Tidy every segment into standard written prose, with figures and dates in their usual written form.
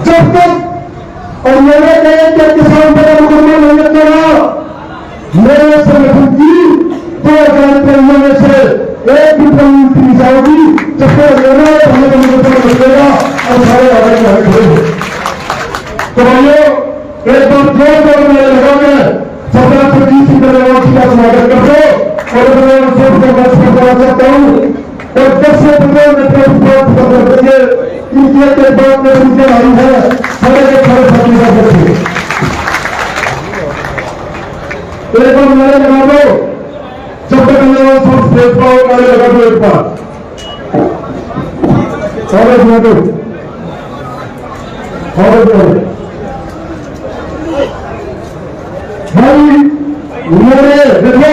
जब तक और मैंने कहा कि किसान पर मुकम्मल मेहनत करा मेरे संगठन की 2013 में से एक भी प्रवृत्ति जाएगी जब तक लेना है हमें मिलेगा और सारे आगे खड़े। तो भाइयों एक बार जोर में लगा के सरकार को जीत का स्वागत कर दो और मैं चाहता हूँ और 10 से 15 मिनट करके इनके के बाद में उनके आई है खड़े के खड़े फटी कर सकते एक बार मेरे लगा दो जब तक मैं सब देख पाओ मेरे लगा दो एक बार भाई मेरे देखो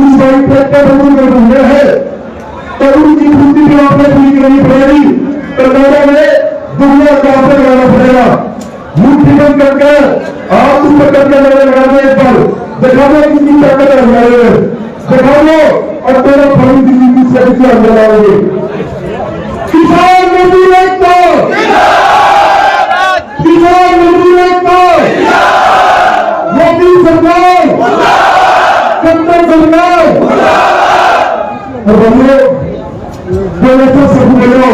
इस बाइक ट्रैक्टर में घूमने हैं तो उनकी बुद्धि भी आपने पूरी करनी पड़ेगी। सरकारों में दुनिया का आपने लगाना पड़ेगा मुट्ठी बंद करके आप ऊपर करके लगा दो एक बार दिखा दो कितनी ताकत लगाए दिखा दो और तेरा फल की से कितना लगाओगे। किसान मजदूर एकता किसान मजदूर एकता मोदी सरकार कट्टर सरकार और बंदे जो ऐसा सब बोलो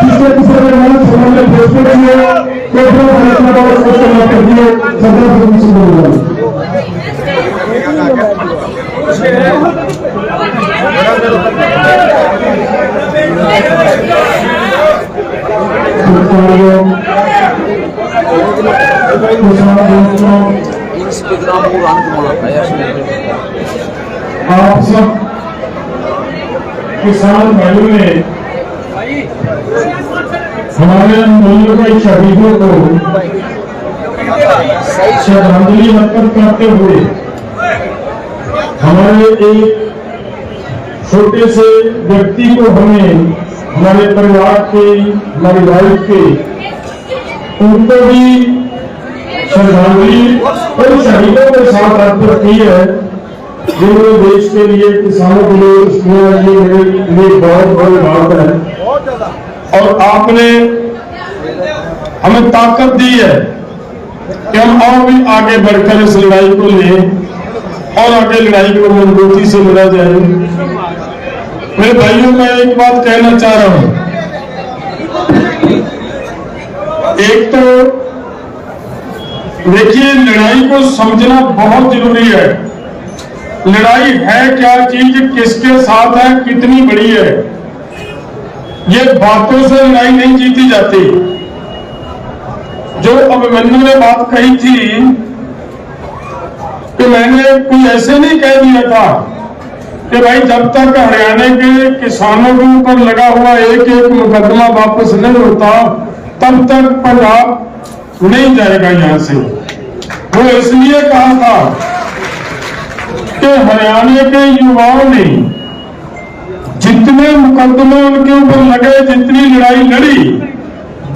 किसी किसी ने मन समझ में भेजते रहिए तो फिर भारत का क्वेश्चन मत करिए सरकार को किसी को बोलो आप सब किसान भाइयों ने हमारे मूल्यों के शहीदों को श्रद्धांजलि अर्पित करते हुए हमारे एक छोटे से व्यक्ति को हमें हमारे परिवार के हमारी वाइफ के उनको भी श्रद्धांजलि कई शहीदों के साथ अर्पित की है जिन्होंने देश के लिए किसानों के लिए इसके लिए बहुत बड़ी बात है और आपने हमें ताकत दी है कि हम और भी आगे बढ़कर इस लड़ाई को लें और आगे लड़ाई को मजबूती से लड़ा जाए। मेरे भाइयों मैं एक बात कहना चाह रहा हूं एक तो देखिए लड़ाई को समझना बहुत जरूरी है। लड़ाई है क्या चीज किसके साथ है कितनी बड़ी है ये बातों से लड़ाई नहीं जीती जाती। जो अभिमन्यु ने बात कही थी कि मैंने कोई ऐसे नहीं कह दिया था कि भाई जब तक हरियाणा के किसानों के ऊपर लगा हुआ एक एक मुकदमा वापस नहीं होता तब तक पंजाब नहीं जाएगा यहां से। वो इसलिए कहा था कि हरियाणा के युवाओं ने जितने मुकदमे उनके ऊपर लगे जितनी लड़ाई लड़ी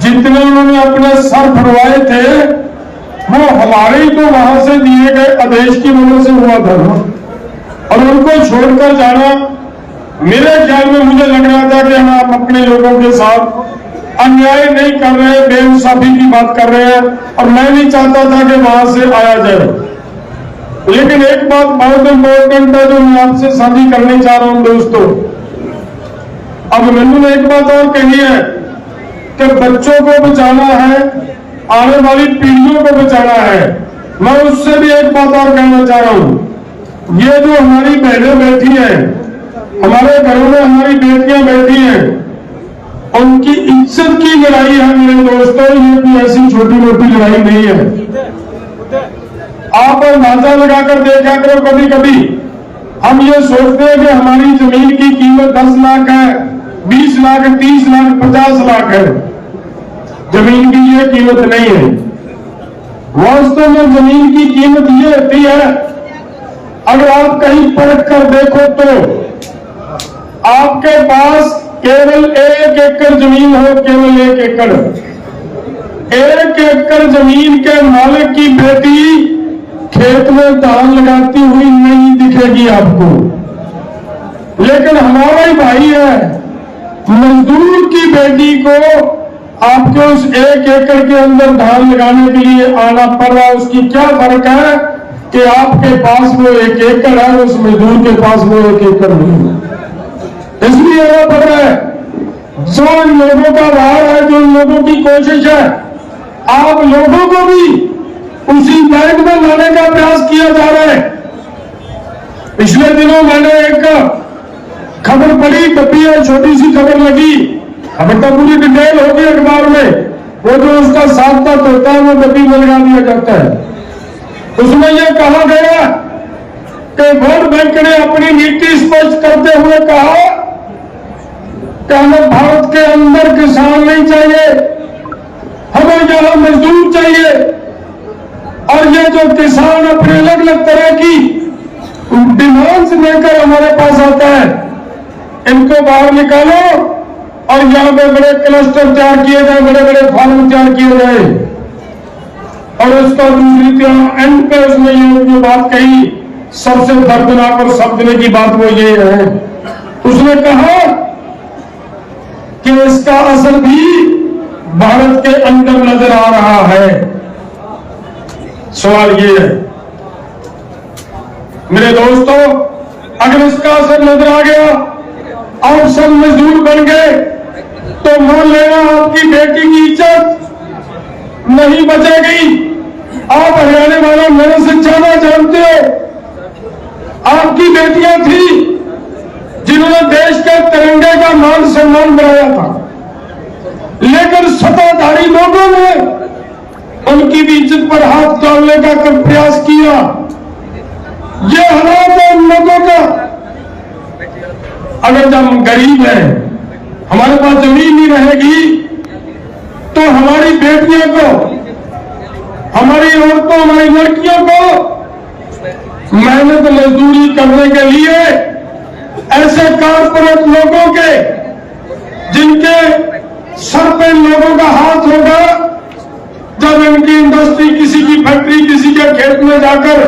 जितने उन्होंने अपने सर फड़वाए थे वो हमारे ही तो वहां से दिए गए आदेश की वजह से हुआ था और उनको छोड़कर जाना मेरे ख्याल में मुझे लग रहा था कि हम अपने लोगों के साथ अन्याय नहीं कर रहे बेइंसाफी की बात कर रहे हैं और मैं नहीं चाहता था कि वहां से आया जाए। लेकिन एक बात बहुत इंपॉर्टेंट है जो मैं आपसे साझी करनी चाह रहा हूं दोस्तों। अब मैंने एक बात और कही है कि बच्चों को बचाना है आने वाली पीढ़ियों को बचाना है। मैं उससे भी एक बात और कहना चाह रहा हूं ये जो हमारी बहनें बैठी हैं हमारे घरों में हमारी बेटियां बैठी हैं उनकी इज्जत की लड़ाई है मेरे दोस्तों। ये कोई ऐसी छोटी मोटी लड़ाई नहीं है। आप अंदाजा लगाकर देखा करो कभी कभी हम ये सोचते हैं कि हमारी जमीन की कीमत 10 लाख है 20 लाख 30 लाख 50 लाख है। जमीन की ये कीमत नहीं है। वास्तव में जमीन की कीमत ये होती है अगर आप कहीं परख कर देखो तो आपके पास केवल 1 एकड़ जमीन हो केवल 1 एकड़ 1 एकड़ जमीन के मालिक की बेटी खेत में धान लगाती हुई नहीं दिखेगी आपको। लेकिन हमारा ही भाई है मजदूर की बेटी को आपको उस 1 एकड़ के अंदर धान लगाने के लिए आना पड़ रहा है। उसकी क्या फर्क है कि आपके पास वो 1 एकड़ है, उस मजदूर के पास वो 1 एकड़ नहीं है। इसलिए आना पड़ रहा है। जो इन लोगों का भार है, जो इन लोगों की कोशिश है, आप लोगों को भी उसी बैंक में लाने का प्रयास किया जा रहा है। पिछले दिनों मैंने एक खबर पढ़ी, डब्बी है, छोटी सी खबर लगी, खबर तो पूरी डिटेल होगी अखबार में। वो जो उसका 7 तक होता है वो डब्बी में लगा दिया जाता है। उसमें यह कहा गया कि वर्ल्ड बैंक ने अपनी नीति स्पष्ट करते हुए कहा कि हमें भारत के अंदर किसान नहीं चाहिए, हमें यहां मजदूर चाहिए। और ये जो किसान अपने अलग अलग तरह की डिमांड्स लेकर हमारे पास आता है, इनको बाहर निकालो और यहां पे बड़े क्लस्टर तैयार किए जाए, बड़े बड़े फार्म तैयार किए जाए। और उसका दूसरी तरह एंड पे उसने ये जो बात कही, सबसे दर्दनाक और समझने की बात वो ये है, उसने कहा कि इसका असर भी भारत के अंदर नजर आ रहा है। सवाल ये है मेरे दोस्तों, अगर इसका असर नजर आ गया, आप सब मजदूर बन गए, तो मान लेना आपकी बेटी की इज्जत नहीं बचेगी। आप हरियाणा वालों मेरे से ज्यादा जानते हो, आपकी बेटियां थी जिन्होंने देश के तिरंगे का मान सम्मान बढ़ाया था, लेकिन सत्ताधारी लोगों ने उनकी भी इज्जत पर हाथ डालने का प्रयास किया। ये हालात है उन लोगों का। अगर जब हम गरीब हैं, हमारे पास जमीन नहीं रहेगी, तो हमारी बेटियों को, हमारी औरतों, हमारी लड़कियों को मेहनत मजदूरी करने के लिए ऐसे कारपोरेट लोगों के, जिनके सर पे लोगों का हाथ होगा, जब इनकी इंडस्ट्री, किसी की फैक्ट्री, किसी के खेत में जाकर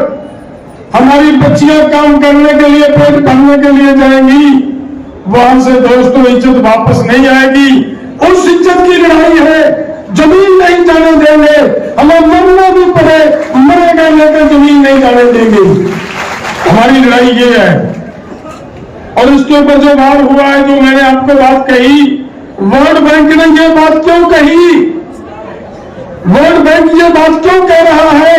हमारी बच्चियां काम करने के लिए, पेट भरने के लिए जाएंगी, वहां से दोस्तों इज्जत वापस नहीं आएगी। उस इज्जत की लड़ाई है, जमीन नहीं जाने देंगे, हमें मरना भी पड़े, मरेगा लेकर जमीन नहीं जाने देंगे। हमारी लड़ाई ये है। और इसके ऊपर जो वार हुआ है, जो मैंने आपको बात कही, वर्ल्ड बैंक ने ये बात क्यों कही, वर्ल्ड बैंक ये बात क्यों कह रहा है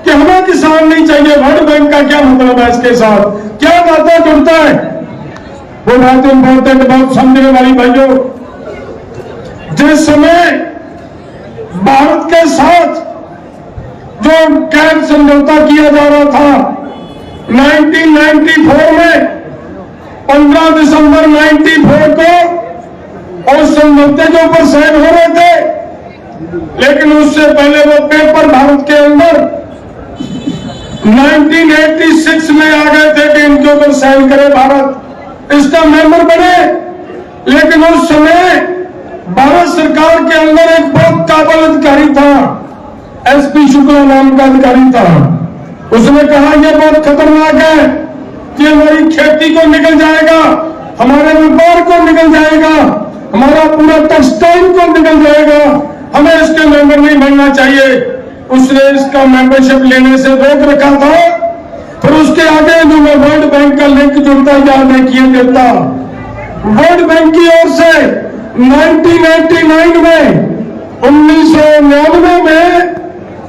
कि हमें किसान नहीं चाहिए? वर्ल्ड बैंक का क्या मतलब है इसके साथ, क्या नाता जुड़ता है? वो बात इंपॉर्टेंट, बहुत समझने वाली भाइयों। जिस समय भारत के साथ जो कैब समझौता किया जा रहा था 1994 में, 15 दिसंबर 94 को उस समझौते के ऊपर साइन हो रहे थे, लेकिन उससे पहले वो पेपर भारत के अंदर 1986 में आ गए थे कि इनके ऊपर साइन करे भारत, इसका मेंबर बने। लेकिन उस समय भारत सरकार के अंदर एक बहुत काबिल अधिकारी था, एसपी शुक्ला नाम का अधिकारी था। उसने कहा यह बहुत खतरनाक है कि हमारी खेती को निकल जाएगा, हमारे व्यापार को निकल जाएगा, हमारा पूरा टेक्सटाइल को निकल जाएगा, हमें इसके मेंबर नहीं बनना चाहिए। उसने इसका मेंबरशिप लेने से रोक रखा था। फिर उसके आगे जो मैं वर्ल्ड बैंक का लिंक जुड़ता याद रखिए देता, वर्ल्ड बैंक की ओर से 1999 में, 1999 में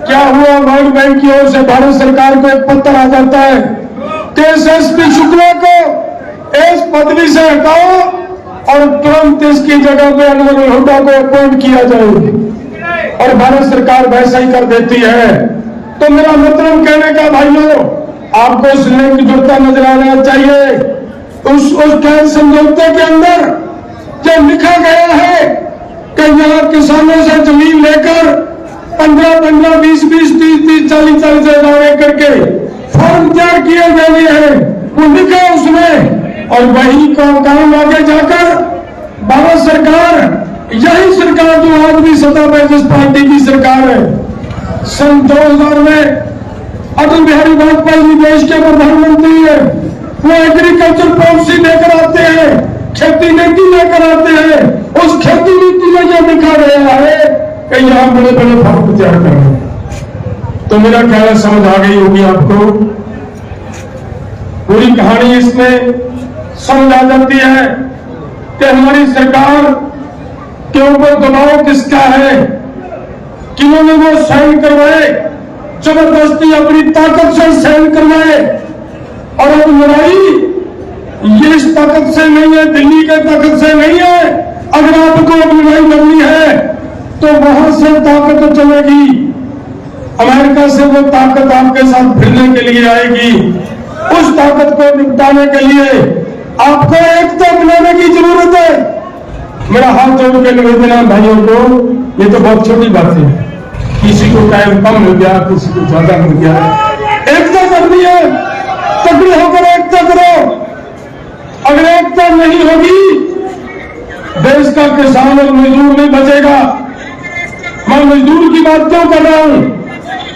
क्या हुआ, वर्ल्ड बैंक की ओर से भारत सरकार को एक पत्र आ जाता है कि एसपी शुक्ला को इस पदवी से हटाओ और तुरंत इसकी जगह पे अनवर हुड्डा को अपॉइंट किया जाए। और भारत सरकार वैसा ही कर देती है। तो मेरा मतलब कहने का भाइयों, आपको उस लिंक जुड़ता नजर आना चाहिए। उस समझौते के अंदर जो लिखा गया है कि यहाँ किसानों से जमीन लेकर 15-15, 20-20, 30-30, 40-40 हजार एकड़ के फॉर्म तैयार किए जाने हैं, वो लिखा है उसमें। और वही काम आगे जाकर भारत सरकार, यही सरकार जो आज भी सत्ता पर जिस पार्टी की सरकार है, सन 2000 में अटल बिहारी वाजपेयी जी देश के प्रधानमंत्री है, वो एग्रीकल्चर पॉलिसी लेकर आते हैं खेती नीति लेकर आते हैं, उस खेती नीति में यह लिखा गया है कि यहां बड़े बड़े फर्म तैयार करने। तो मेरा ख्याल समझ आ गई होगी आपको। पूरी कहानी इसमें समझ आ जाती है कि हमारी सरकार के ऊपर दबाव किसका है, किन्होंने वो साइन करवाए, जबरदस्ती अपनी ताकत से साइन करवाए। और अब लड़ाई ये इस ताकत से नहीं है, दिल्ली के ताकत से नहीं है। अगर आपको अब लड़ाई लड़नी है तो वहां से ताकत तो चलेगी, अमेरिका से वो ताकत आपके साथ भिड़ने के लिए आएगी। उस ताकत को निपटाने के लिए आपको एकता बनाने की जरूरत है। मेरा हाथ जोड़ के निवेदन है भाइयों को, ये तो बहुत छोटी बात है, किसी को टाइम कम मिल गया, किसी को ज्यादा मिल गया, एकता करनी है, तगड़े होकर एकता करो। अगर एकता नहीं होगी देश का किसान और मजदूर नहीं बचेगा। मैं मजदूर की बात क्यों कर रहा हूं?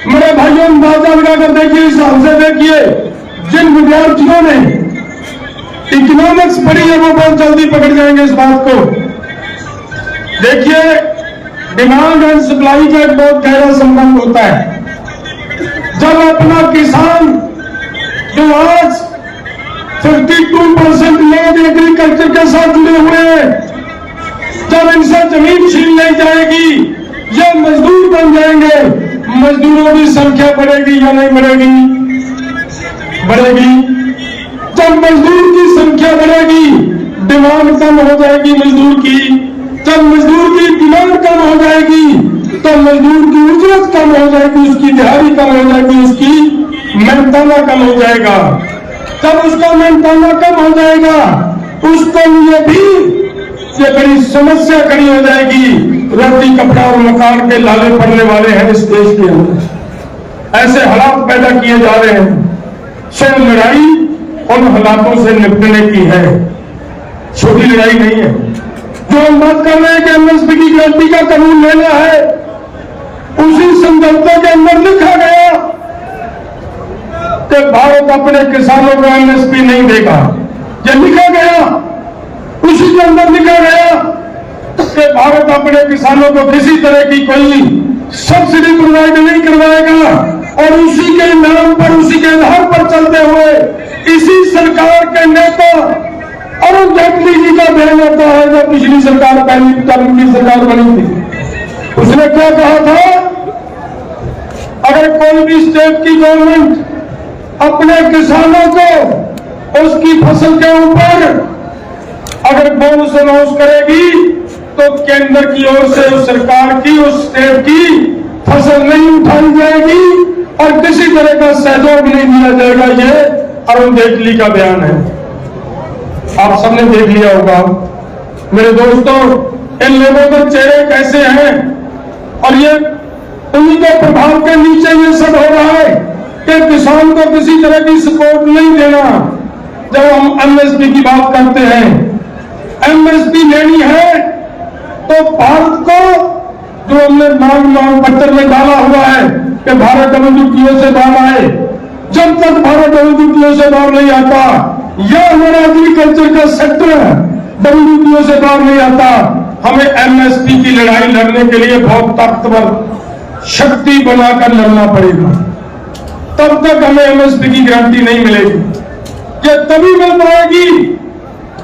मेरे भाइयों अंदाजा लगाकर देखिए, इस हाल से देखिए, जिन विद्यार्थियों ने इकोनॉमिक्स पढ़ी है वो बहुत जल्दी पकड़ जाएंगे इस बात को। देखिए, डिमांड एंड सप्लाई का एक बहुत गहरा संबंध होता है। जब अपना किसान जो आज 52% लोग एग्रीकल्चर के साथ जुड़े हुए हैं, जब इनसे जमीन छीन ली जाएगी, ये मजदूर बन जाएंगे, मजदूरों की संख्या बढ़ेगी या नहीं बढ़ेगी? बढ़ेगी। जब मजदूर की संख्या बढ़ेगी, डिमांड कम हो जाएगी मजदूर की। जब मजदूर की डिमांड कम हो जाएगी तो मजदूर की उजरत कम हो जाएगी, उसकी दिहाड़ी कम हो जाएगी, उसकी मेहनताना कम हो जाएगा। जब उसका मेहनताना कम हो जाएगा, उसको लिए भी ये बड़ी समस्या खड़ी हो जाएगी। रोटी कपड़ा और मकान के लाले पड़ने वाले हैं इस देश के अंदर, ऐसे हालात पैदा किए जा रहे हैं। सो लड़ाई उन हालातों से निपटने की है, छोटी लड़ाई नहीं है। जो हम बात कर रहे हैं कि एमएसपी की गारंटी का कानून लेना है, उसी समझौते के अंदर लिखा गया कि भारत अपने किसानों को एमएसपी नहीं देगा। यह लिखा गया, उसी के अंदर लिखा गया कि भारत अपने किसानों को किसी तरह की कोई सब्सिडी प्रोवाइड नहीं करवाएगा। और उसी के नाम पर, उसी के आधार पर चलते हुए इसी सरकार के नेता अरुण जेटली जी का बयान आता है, जो पिछली सरकार, पहली टर्म की सरकार बनी थी। उसने क्या कहा था? अगर कोई भी स्टेट की गवर्नमेंट अपने किसानों को उसकी फसल के ऊपर अगर बोनस अनाउंस करेगी तो केंद्र की ओर से उस सरकार की, उस स्टेट की फसल नहीं उठाई जाएगी और किसी तरह का सहयोग नहीं दिया जाएगा। ये अरुण जेटली का बयान है, आप सबने देख लिया होगा। मेरे दोस्तों, इन लोगों के चेहरे कैसे हैं, और ये उन्हीं के प्रभाव के नीचे ये सब हो रहा है कि किसान को किसी तरह की सपोर्ट नहीं देना। जब हम एमएसपी की बात करते हैं, एमएसपी लेनी है तो भारत को, जो हमने मांग पत्र में डाला हुआ है कि भारत डब्ल्यूटीओ से बाहर आए, जब तक भारत डब्ल्यूटीओ से बाहर नहीं आता, यह हमारा एग्रीकल्चर का सेक्टर डब्ल्यूटीओ से बाहर नहीं आता, हमें एमएसपी की लड़ाई लड़ने के लिए बहुत ताकतवर शक्ति बनाकर लड़ना पड़ेगा। तब तक हमें एमएसपी की गारंटी नहीं मिलेगी। ये तभी मिल पाएगी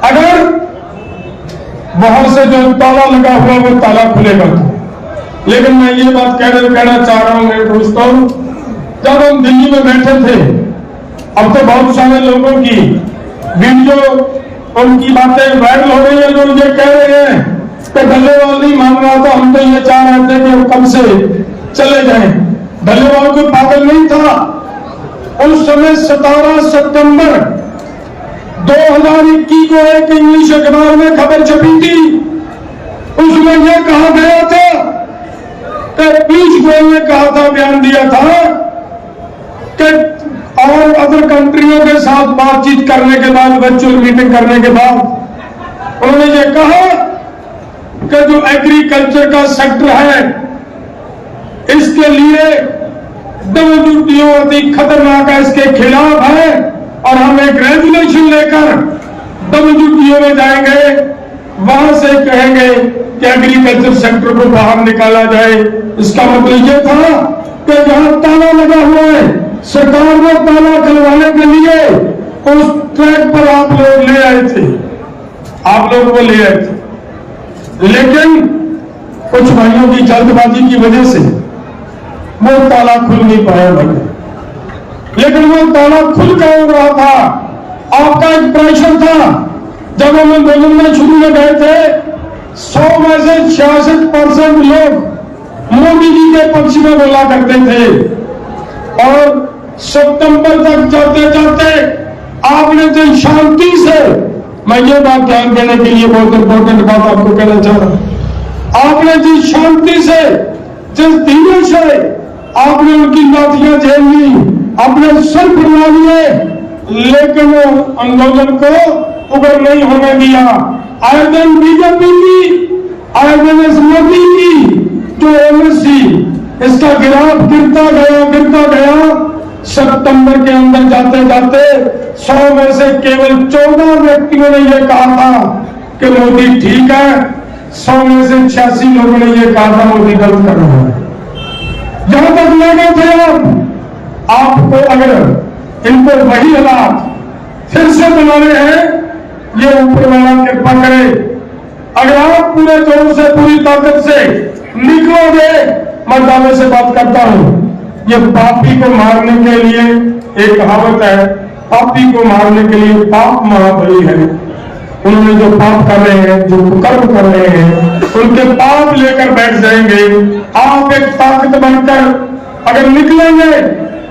अगर वहां से जो ताला लगा हुआ वो ताला खुलेगा। लेकिन मैं ये बात कहना चाह रहा हूं मेरे दोस्तों, जब हम दिल्ली में बैठे थे, अब तो बहुत सारे लोगों की वीडियो, उनकी बातें वायरल हो रही है। लोग ये कह रहे हैं कि डल्लेवाल नहीं मान रहा था, हम तो ये चाह रहे थे कि हम कब से चले जाएं। डल्लेवाल कोई पागल नहीं था। उस समय 17 सितंबर 2021 को एक इंग्लिश अखबार में खबर छपी थी। उसमें यह कहा गया था कि पीयूष गोयल ने कहा था, बयान दिया था कि और अदर कंट्रियों के साथ बातचीत करने के बाद, वर्चुअल मीटिंग करने के बाद उन्होंने ये कहा कि जो एग्रीकल्चर का सेक्टर है इसके लिए डब्ल्यूटीओ अति खतरनाक है, इसके खिलाफ है और हम एक रेजुलेशन लेकर WTO में जाएंगे, वहां से कहेंगे कि एग्रीकल्चर सेक्टर को बाहर निकाला जाए। इसका मतलब ये था कि जहां ताला लगा हुआ है, सरकार ने ताला खुलवाने के लिए उस ट्रैक पर आप लोग ले आए थे, आप लोग वो ले आए थे। लेकिन कुछ भाइयों की जल्दबाजी की वजह से वो ताला खुल नहीं पाया भाई। लेकिन वो ताला खुल क्यों रहा था? आपका एक प्रेशर था। जब हम आंदोलन में शुरू में गए थे, 100 में से 66% लोग मोदी जी के पक्ष में बोला करते थे, और सितंबर तक चलते चलते आपने जो शांति से, मैं ये बात ध्यान देने के लिए बहुत इंपॉर्टेंट बात आपको कहना चाह रहा हूं, आपने जिस शांति से, जिस धीरे से आपने उनकी लाठियां झेल ली, अपने सर फुला लिए, लेकिन वो आंदोलन को उग्र नहीं होने दिया। आए दिन बीजेपी की, आए दिन इस मोदी की जो एमएससी, इसका गिराफ गिरता गया। सितंबर के अंदर जाते जाते 100 में से केवल 14 व्यक्तियों ने यह कहा था कि मोदी ठीक है, 100 में से 86 लोगों ने यह कहा था मोदी गलत कर रहा है। जहां तक ले गए थे आपको, अगर इनको वही हालात फिर से बनाने हैं, ये ऊपर वाला कृपा करे। अगर आप पूरे जोर से, पूरी ताकत से निकलोगे, मैं दावे से बात करता हूं, ये पापी को मारने के लिए एक कहावत है, पापी को मारने के लिए पाप महाबली है। उन्होंने जो पाप कर रहे हैं, जो कर्म कर रहे हैं, उनके पाप लेकर बैठ जाएंगे। आप एक ताकत बनकर अगर निकलेंगे,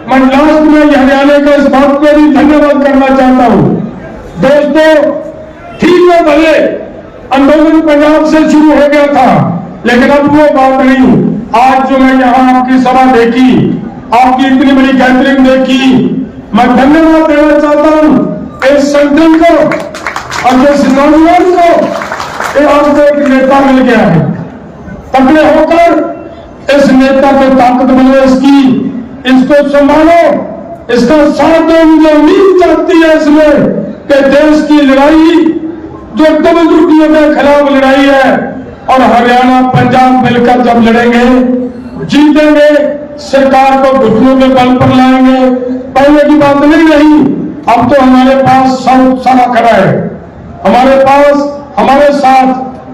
मैं लास्ट में हरियाणा के इस बात को भी धन्यवाद करना चाहता हूं। दोस्तों, ठीक है, भले आंदोलन पंजाब से शुरू हो गया था, लेकिन अब वो बात नहीं। आज जो मैं यहाँ आपकी सभा देखी, आपकी इतनी बड़ी गैदरिंग देखी, मैं धन्यवाद देना चाहता हूं इस संगठन को और इस नौजवान को। आपको एक नेता मिल गया है, तगड़े होकर इस नेता को ताकत बनो, इसको संभालो, इसका साथ दो। मुझे उम्मीद चाहती है इसमें कि देश की लड़ाई जो WTO के खिलाफ लड़ाई है, और हरियाणा पंजाब मिलकर जब लड़ेंगे, जीतेंगे, सरकार को घुटनों के बल पर लाएंगे। पहले की बात नहीं रही, अब तो हमारे पास सब सारा खड़ा है। हमारे पास, हमारे साथ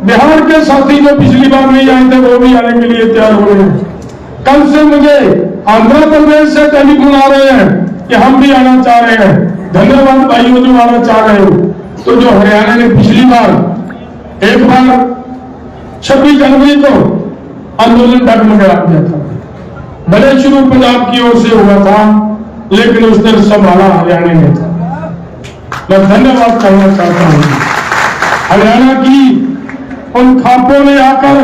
बिहार के साथी जो पिछली बार नहीं आए थे, वो भी आने के लिए तैयार हो रहे हैं। कल से मुझे आंध्र प्रदेश से टेलीफोन आ रहे हैं कि हम भी आना चाह रहे हैं। धन्यवाद भाइयों जो आना चाह रहे हो। तो जो हरियाणा ने पिछली बार, एक बार 26 जनवरी को आंदोलन डगमगा दिया था, भले शुरू पंजाब की ओर से हुआ था, लेकिन उसने संभाला हरियाणा ने था। मैं धन्यवाद करना चाहता हूं हरियाणा की उन खापों ने आकर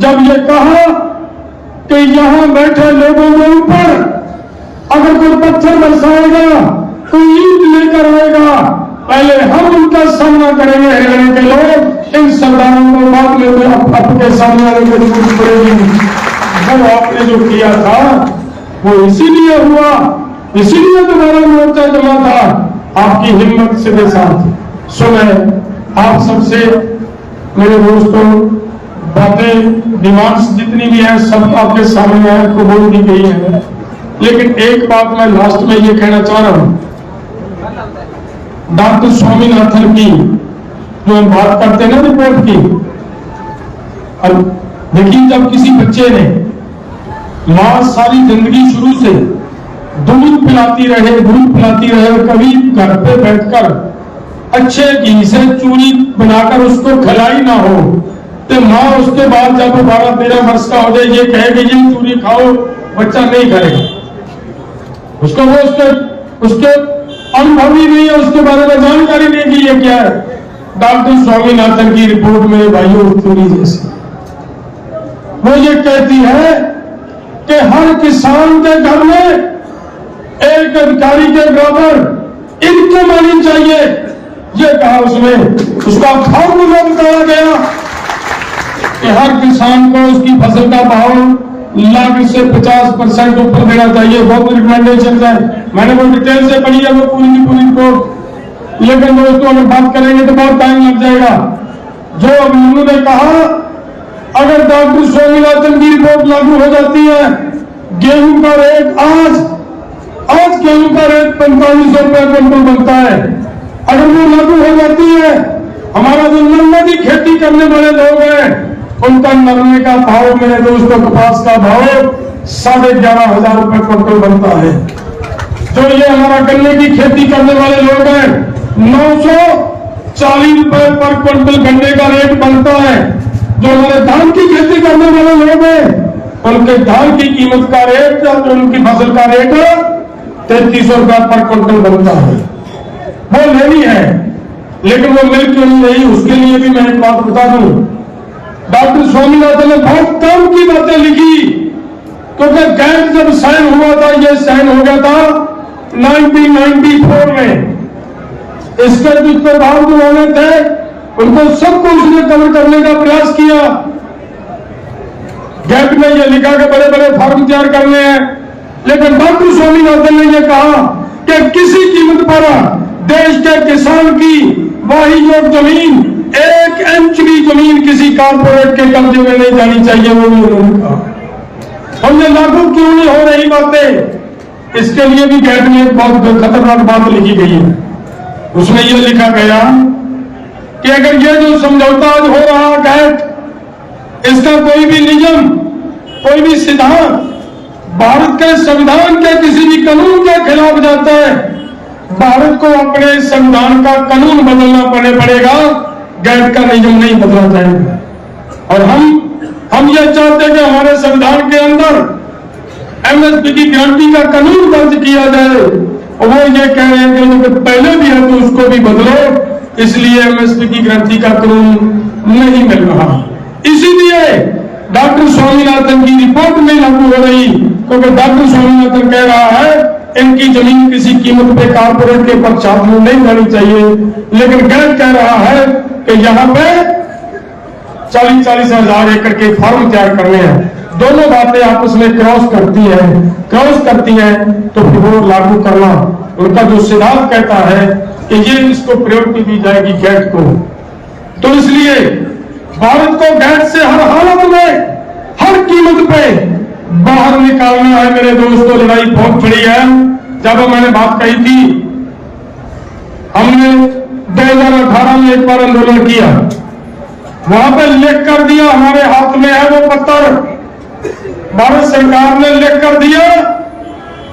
जब ये कहा कि यहां बैठे लोगों के ऊपर अगर कोई पत्थर बरसाएगा, कोई ईंट लेकर आएगा, पहले हम उनका सामना करेंगे। हरियाणा के लोग इन सरदारों को बाद में आपके सामने आने की जरूरत पड़ेगी। वो आपने जो किया था वो इसीलिए हुआ, इसीलिए तुम्हारा मोर्चा जमा था, आपकी हिम्मत से साथ। सुने आप सबसे मेरे दोस्तों, बातें, डिमांड्स जितनी भी हैं सब आपके सामने है, तो बोल दी गई है। लेकिन एक बात मैं लास्ट में ये कहना चाह रहा हूं, डॉक्टर स्वामीनाथन की जो हम बात करते हैं ना रिपोर्ट की, अब देखिए, जब किसी बच्चे ने मां सारी जिंदगी शुरू से दूध पिलाती रहे, कभी घर पे बैठकर अच्छे घी से चूरी बनाकर उसको खिलाई ना हो, तो माँ उसके बाद जब 12-13 वर्ष का हो जाए ये कहेगी ये चूरी खाओ, बच्चा नहीं खाएगा। उसको वो उसके अनुभव ही नहीं है, उसके बारे में जानकारी नहीं कि ये क्या है। डॉक्टर स्वामीनाथन की रिपोर्ट में भाइयों चूरी जैसी, वो ये कहती है कि हर किसान के घर में एक अधिकारी के बराबर इनको मानी चाहिए, ये कहा उसमें। उसका फॉर्मूला बताया गया कि हर किसान को उसकी फसल का भाव लागत से 50% ऊपर देना चाहिए। बहुत रिकमेंडेशन है, मैंने वो डिटेल से पढ़ी है, वो पूरी की पूरी रिपोर्ट। लेकिन दोस्तों अगर बात करेंगे तो बहुत टाइम लग जाएगा। जो अब उन्होंने कहा, अगर डॉक्टर स्वामीनाथन की रिपोर्ट लागू हो जाती है, गेहूं का रेट आज गेहूं का रेट 4500 रुपए क्विंटल बनता है। अगर वो लागू हो जाती है, हमारा जो नर्मे की खेती करने वाले लोग हैं, उनका नर्मे का भाव, मेरे दोस्तों, कपास का भाव 11,500 रुपए क्विंटल बनता है। जो ये हमारा गन्ने की खेती करने वाले लोग हैं, 940 रुपए पर क्विंटल गन्ने का रेट बनता है। जो हमारे धान की खेती करने वाले लोग हैं, उनके धान की कीमत का रेट, उनकी फसल का रेट 3300 रुपए पर क्विंटल बनता है। वो लेनी है, लेकिन वो मिल क्यों नहीं रही, उसके लिए भी मैं एक बात बता दूं। डॉक्टर स्वामीनाथन ने बहुत कम की बातें लिखी, क्योंकि गैट जब साइन हुआ था, ये साइन हो गया था 1994 में। इसके जितने भाव जो थे, उनको सबको उसने कवर करने का प्रयास किया। गैट में यह लिखा कि बड़े बड़े फार्म तैयार करने हैं, लेकिन डॉक्टर स्वामीनाथन ने यह कहा कि किसी कीमत पर देश के किसान की वाही योग जमीन, 1 इंच भी जमीन किसी कारपोरेट के कब्जे में नहीं जानी चाहिए। वो भी उन्होंने कहा। और ये लागू क्यों नहीं हो रही बातें, इसके लिए भी गैट में एक बहुत खतरनाक बात लिखी गई है। उसमें यह लिखा गया कि अगर ये जो समझौता आज हो रहा गैट, इसका कोई भी नियम, कोई भी सिद्धांत भारत के संविधान के किसी भी कानून के खिलाफ जाता है, भारत को अपने संविधान का कानून बदलना पड़ेगा, गैट का नियम नहीं बदला जाएगा। और हम ये चाहते हैं कि हमारे संविधान के अंदर एमएसपी की गारंटी का कानून दर्ज किया जाए। और वो ये कह रहे हैं कि जो पहले भी है तो उसको भी बदलो, इसलिए एमएसपी की गारंटी का कानून नहीं मिल रहा। इसीलिए डॉक्टर स्वामीनाथन की रिपोर्ट नहीं लागू हो रही, क्योंकि डॉक्टर स्वामीनाथन कह रहा है इनकी जमीन किसी कीमत पे कारपोरेट के पक्षाघात में नहीं जानी चाहिए, लेकिन गैट कह रहा है कि यहाँ पे 40-40 हजार एकड़ के फार्म तैयार करने हैं। दोनों बातें आपस में क्रॉस करती हैं, तो फिर वो लागू करना, उनका जो सिद्धांत कहता है कि ये इसको प्रायोरिटी दी जाएगी गैट को। तो इसलिए भारत को गैट से हर हालत में, हर कीमत पे बाहर निकालना है। मेरे दोस्तों, लड़ाई बहुत बड़ी है। जब मैंने बात कही थी, हमने 2018 में एक बार आंदोलन किया, वहां पे लिख कर दिया, हमारे हाथ में है वो पत्र, भारत सरकार ने लिख कर दिया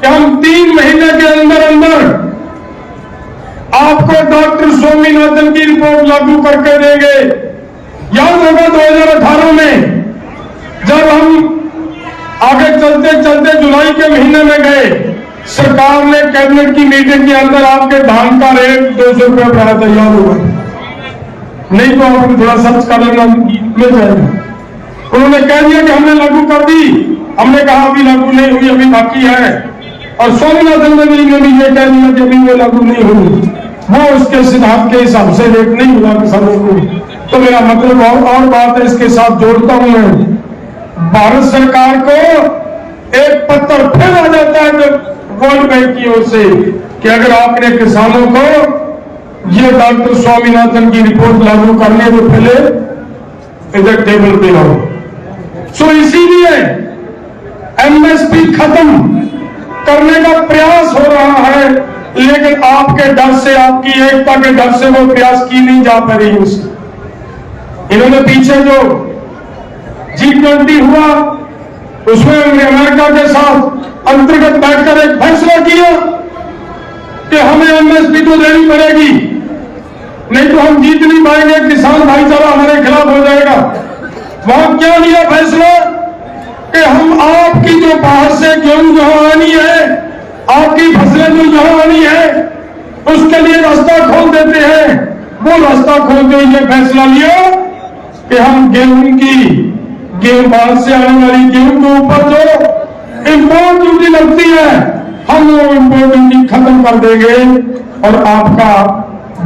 कि हम 3 महीने के अंदर आपको डॉक्टर स्वामीनाथन की रिपोर्ट लागू करके देंगे। याद होगा 2018 में जब हम आगे चलते चलते जुलाई के महीने में गए, सरकार ने कैबिनेट की मीटिंग के अंदर आपके धान का रेट 200 रुपये बढ़ाया था। याद होगा, नहीं तो आपको थोड़ा सर्च कर लेना, मिल जाएगा। उन्होंने कह दिया कि हमने लागू कर दी। हमने कहा अभी लागू नहीं हुई, अभी बाकी है। और स्वामीनाथन ने भी ये कह दिया कि अभी वो लागू नहीं हुई, वो उसके सिद्धांत के हिसाब से रेट नहीं मिला किसानों को। तो मेरा मतलब और बात है, इसके साथ जोड़ता हूं मैं, भारत सरकार को एक पत्र फिर आ जाता है वर्ल्ड बैंक की ओर से कि अगर आपने किसानों को ये डॉक्टर स्वामीनाथन की रिपोर्ट लागू करनी है तो पहले इधर टेबल पे आओ। सो इसीलिए एमएसपी खत्म करने का प्रयास हो रहा है, लेकिन आपके डर से, आपकी एकता के डर से वो प्रयास की नहीं जा पा रही। इन्होंने पीछे जो G20 हुआ, उसमें अमेरिका के साथ अंतर्गत बैठकर एक फैसला किया कि हमें एमएसपी तो देनी पड़ेगी, नहीं तो हम जीत नहीं पाएंगे, किसान भाईचारा हमारे खिलाफ हो जाएगा। वहां क्या लिया फैसला कि हम आपकी जो बाहर से गेहूं जहां आनी है, आपकी फसलें जो यहां आनी है, उसके लिए रास्ता खोल देते हैं। वो रास्ता खोलते हुए ये फैसला लिया कि हम गेहूं बाहर से आने वाली गेहूं के ऊपर जो इंपोर्ट ड्यूटी लगती है, हम वो इंपोर्ट ड्यूटी खत्म कर देंगे और आपका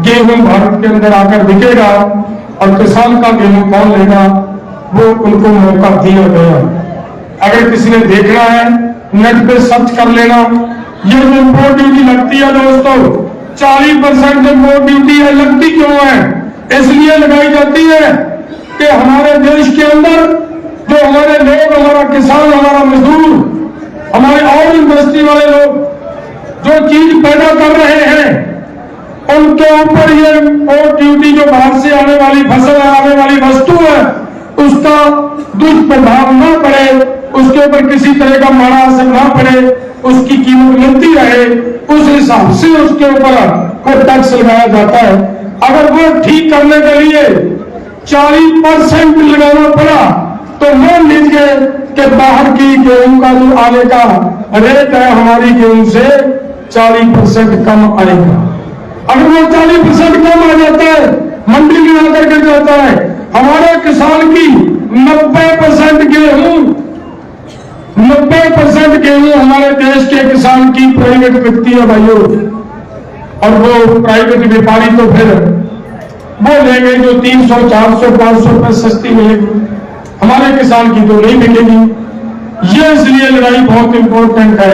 गेहूं भारत के अंदर आकर बिकेगा और किसान का गेहूं कौन लेगा, वो उनको मौका दिया गया। अगर किसी ने देखना है नेट पे सर्च कर लेना, ये जो इंपोर्ट ड्यूटी लगती है दोस्तों, 40% वो ड्यूटी है, लगती क्यों है? इसलिए लगाई जाती है कि हमारे देश के अंदर जो हमारे लोग, हमारा किसान, हमारा मजदूर, हमारे और इंडस्ट्री वाले लोग जो चीज पैदा कर रहे हैं, उनके ऊपर ये और ड्यूटी जो बाहर से आने वाली फसल है, आने वाली वस्तु है, उसका दुष्प्रभाव न पड़े, उसके ऊपर किसी तरह का माड़ा असर न पड़े, उसकी कीमत मिलती रहे, उस हिसाब से उसके ऊपर कोई टैक्स लगाया जाता है। अगर वो ठीक करने के लिए 40% लगाना पड़ा तो मान लीजिए कि बाहर की गेहूं का जो आने का रेट है हमारी गेहूं से 40% कम आएगा। अगर वो 40% कम आ जाता है, मंडी में आकर गिर जाता है, हमारे किसान की 90% गेहूं हमारे देश के किसान की प्राइवेट बिकती है भाइयों, और वो प्राइवेट व्यापारी तो फिर वो लेंगे जो 300, 400, 500 रुपए सस्ती मिलेगी, हमारे किसान की तो नहीं बिकेगी। ये इसलिए लड़ाई बहुत इंपॉर्टेंट है।